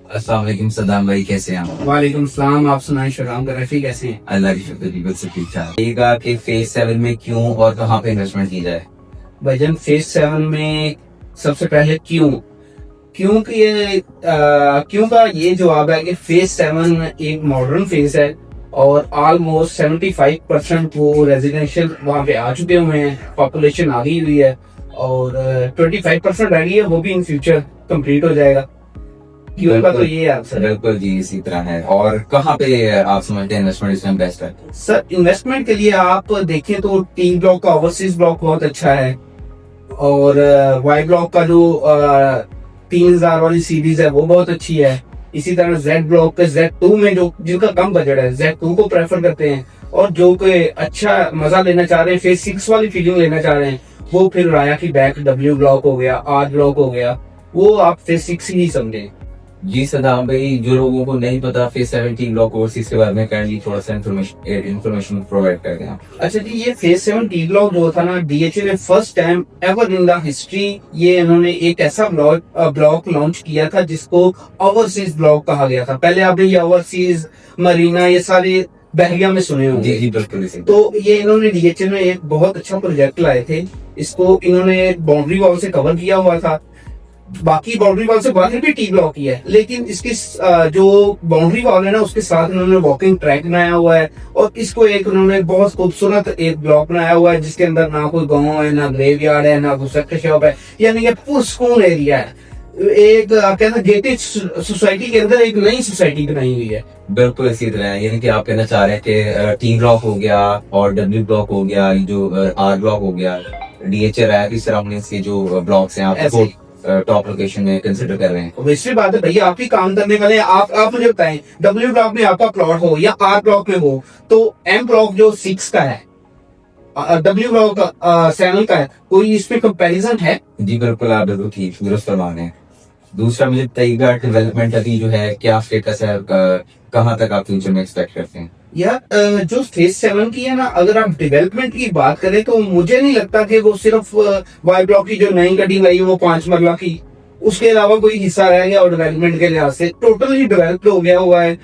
अस्सलाम वालेकुम सदाम भाई, कैसे हैं आप? वालेकुम सलाम। आप सुनाएं शराम रफी कैसे हैं? अल्लाह की शुक्र जी, बिल्कुल ठीक ठाक। कहिएगा कि फेज 7 में क्यों और कहाँ पे इन्वेस्टमेंट की जाए? भाईजान फेज 7 में सबसे पहले क्यों क्योंकि क्यों का ये जवाब है कि फेज 7 एक मॉडर्न फेज है और ऑलमोस्ट 75% वो रेजिडेंशियल वहाँ पे आ चुके हुए हैं, पॉपुलेशन आ गई हुई है और 25% रह गई है, वो भी इन फ्यूचर कंप्लीट हो जाएगा। क्यों का तो ये है आंसर है। बिल्कुल जी, इसी तरह है। और कहाँ पे आप समझते हैं इन्वेस्टमेंट इसमें बेस्ट है? सर इन्वेस्टमेंट के लिए आप देखें तो टी ब्लॉक का ओवरसीज ब्लॉक बहुत अच्छा है और वाई ब्लॉक का जो 3000 वाली सीरीज है वो बहुत अच्छी है। इसी तरह जेड ब्लॉक के Z2 में जो जिनका कम बजट है Z2 को प्रेफर करते हैं और जो कोई अच्छा मजा लेना चाह रहे हैं, फेज 6 वाली फीलिंग लेना चाह रहे हैं, वो फिर राया की बैक W ब्लॉक हो गया, R ब्लॉक हो गया, वो आप फेज 6 ही समझे। जी सदाम भाई, जो लोगों को नहीं पता फेज 17 ब्लॉक ओवरसीज के बारे में काइंडली थोड़ा सा इन्फॉर्मेशन प्रोवाइड कर दें। अच्छा जी, ये फेज 7 टी ब्लॉक जो था ना, DHA ने first time ever in the history ये इन्होंने एक ऐसा ब्लॉक लॉन्च किया था जिसको ओवरसीज ब्लॉक कहा गया था। पहले आपने ये ओवरसीज, मरीना, ये सारे बहरिया में सुने होंगे। जी जी बिल्कुल इसी तो ये इन्होंने DHA में एक बहुत अच्छा प्रोजेक्ट लाए थे। इसको इन्होंने बाउंड्री वॉल से कवर किया हुआ था, बाकी बाउंड्री वॉल से बाहर भी टी ब्लॉक ही है, लेकिन इसकी जो बाउंड्री वॉल है ना उसके साथ इन्होंने वॉकिंग ट्रैक बनाया हुआ है और इसको एक उन्होंने बहुत खूबसूरत एक ब्लॉक बनाया हुआ है जिसके अंदर ना कोई गांव है, ना ग्रेवयार्ड है, ना कोई सेक्टर शॉप है, यानी कि पुरस्कून एरिया है। एक कहते हैं गेटेड सोसाइटी के अंदर एक नई सोसाइटी बनाई हुई है। बिल्कुल इसी तरह है। यानी कि आप कहना चाह रहे हैं कि टी ब्लॉक हो गया और W ब्लॉक हो गया, जो R ब्लॉक हो गया, DHA रैक की सराउंडिंग्स के जो ब्लॉक्स हैं आप टॉप लोकेशन में कंसिडर कर रहे हैं। वैसी बात है भैया, आप ही काम करने वाले हैं। आप मुझे बताएं, W ब्लॉक में आपका प्लॉट हो या R ब्लॉक में हो, तो M ब्लॉक जो 6 का है, W ब्लॉक 7 का है, कोई इसमें कंपैरिजन है? जी बिल्कुल, आप बिल्कुल ठीक दुरुस्त फरमा रहे हैं। दूसरा मुझे बताइएगा, डेवलपमेंट अभी जो है क्या स्टेटस है, कहाँ तक आप फ्यूचर में एक्सपेक्ट करते हैं? यार जो फेज 7 की है ना, अगर आप डेवलपमेंट की बात करें तो मुझे नहीं लगता कि वो सिर्फ वाई ब्लॉक की जो नई कटिंग आई है वो 5 मरला की, उसके अलावा कोई हिस्सा रह गया और डेवलपमेंट के लिहाज से टोटली डेवलप्ड हो गया हुआ है।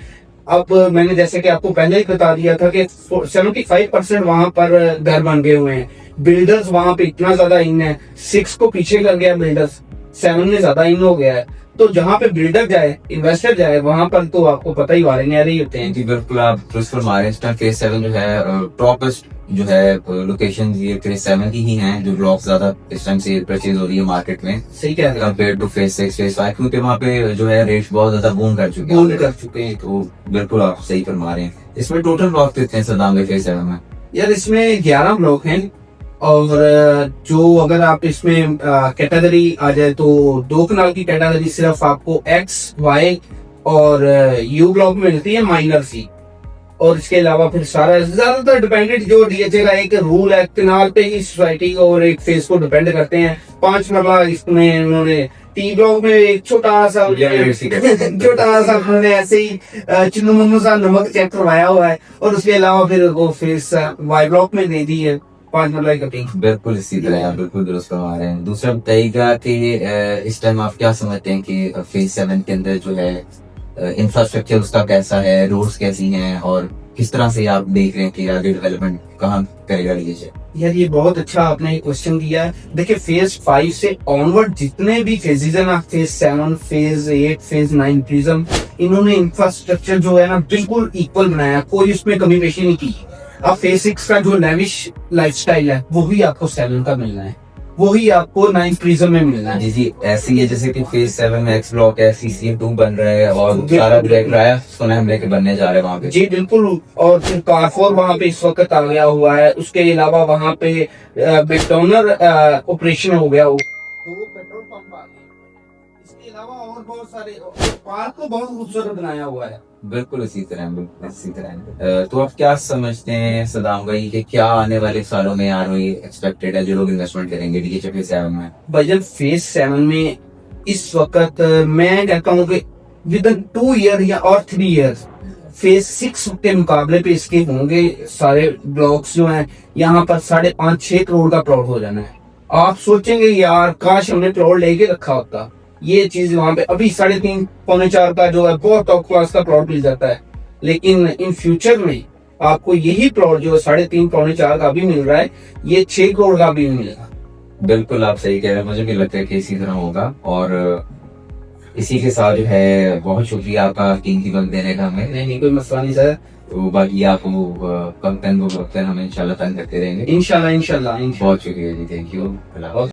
अब मैंने जैसे कि आपको पहले ही बता दिया था कि 75% वहां पर घर बन गए हुए हैं। बिल्डर्स वहां पे इतना ज्यादा इन है, 6 को पीछे कर गया बिल्डर्स, 7 में ज्यादा इन हो गया है। तो जहाँ पे बिल्डर जाए, इन्वेस्टर जाए, वहां पर तो आपको पता ही वाले न्यारे ही होते हैं। जी बिल्कुल, आप दुरुस्त फरमा रहे हैं। इस टाइम फेज 7 जो है टॉपेस्ट जो है लोकेशन ये फेज 7 की ही हैं, जो ब्लॉक ज्यादा इस टाइम से परचेज हो रही है मार्केट में, सही कह रहे हैं, कंपेयर टू फेज 6 फेज 5, क्योंकि वहाँ पे जो है रेट बहुत ज्यादा बूम कर चुके हैं। तो बिल्कुल आप सही फरमा रहे हैं। इसमें टोटल ब्लॉक कितने हैं सदाम भाई फेज 7 में? यार इसमें 11 ब्लॉक हैं और जो अगर आप इसमें कैटेगरी आ जाए तो 2 कनाल की कैटेगरी सिर्फ आपको X, Y और U ब्लॉक में मिलती है, माइनर C। और इसके अलावा फिर सारा ज्यादातर डिपेंडेंट जो DHA का एक रूल है, कनाल पे ही सोसाइटी और एक फेज को डिपेंड करते हैं। 5 मरला इसमें उन्होंने टी ब्लॉक में एक छोटा सा उन्होंने ऐसे ही चुन्नू मुन्नू सा नमक चेक करवाया हुआ है और उसके अलावा फिर वो फेज वाई ब्लॉक में दे दी है 5 मरला कटिंग। बिल्कुल इसी तरह आप बिल्कुल दुरुस्त फरमा रहे हैं। दूसरा बताइएगा कि इस टाइम आप क्या समझते हैं कि फेज 7 के अंदर जो है इंफ्रास्ट्रक्चर उसका कैसा है, रोड्स कैसी हैं और किस तरह से आप देख रहे हैं कि आगे डेवलपमेंट कहाँ करेगा DHA? यार ये बहुत अच्छा आपने क्वेश्चन किया है। देखिए फेज 5 से ऑनवर्ड जितने भी फेजेस है ना, फेज 7, फेज 8, फेज 9 प्रिज्म, इन्होंने इंफ्रास्ट्रक्चर जो है ना बिल्कुल इक्वल बनाया, कोई उसमें कमी पेशी नहीं की। अब फेज 6 का जो लेविश लाइफस्टाइल है वो भी आपको 7 का मिलना है, वही आपको 9 प्रिज्म में मिलना है। जी जी, ऐसी है जैसे कि फेज 7 में X ब्लॉक है, CCM2 बन रहा है और सारा ब्लैक राया सोना हमले के बनने जा रहे हैं वहाँ पे। जी बिल्कुल, और फिर कारफोर वहाँ पे इस वक्त आ गया हुआ है। उसके अलावा वहाँ पे मैकडोनर ऑपरेशन हो गया हो, तो वो पेट्रोल पंप आ गए। इसके अलावा और बहुत सारे पार्क को बहुत खूबसूरत बनाया हुआ है। बिल्कुल इसी तरह, बिल्कुल इसी तरह। तो आप क्या समझते हैं सदाम भाई कि क्या आने वाले सालों में ROI एक्सपेक्टेड है जो लोग इन्वेस्टमेंट करेंगे DHA फेज 7 में? भाईजान फेज 7 में इस वक्त मैं कहता हूँ कि विद इन 2 ईयर या और 3 ईयर्स फेज 6 के मुकाबले पे इसके होंगे सारे ब्लॉक्स जो हैं, यहाँ पर 5.5-6 करोड़ का प्लॉट हो जाना है। आप सोचेंगे यार काश हमने प्लॉट लेके रखा होता, ये चीज वहां पे अभी 3.5 पौने 4 का जो है बहुत टॉप क्लास का प्लॉट मिल जाता है, लेकिन इन फ्यूचर में आपको यही प्लॉट जो 3.5 पौने 4 का भी मिल रहा है, ये 6 करोड़ का भी मिलेगा। बिल्कुल आप सही कह रहे हैं, मुझे भी लगता है कि इसी तरह होगा। और इसी के साथ जो है बहुत शुक्रिया आपका कीमती वक्त देने का हमें। नहीं कोई मसला नहीं सर, तो बाकी आपको कम तन वो वक्त हम इंशाल्लाह तंग करते रहेंगे। इंशाल्लाह इंशाल्लाह इंशाल्लाह। बहुत शुक्रिया जी, थैंक यू।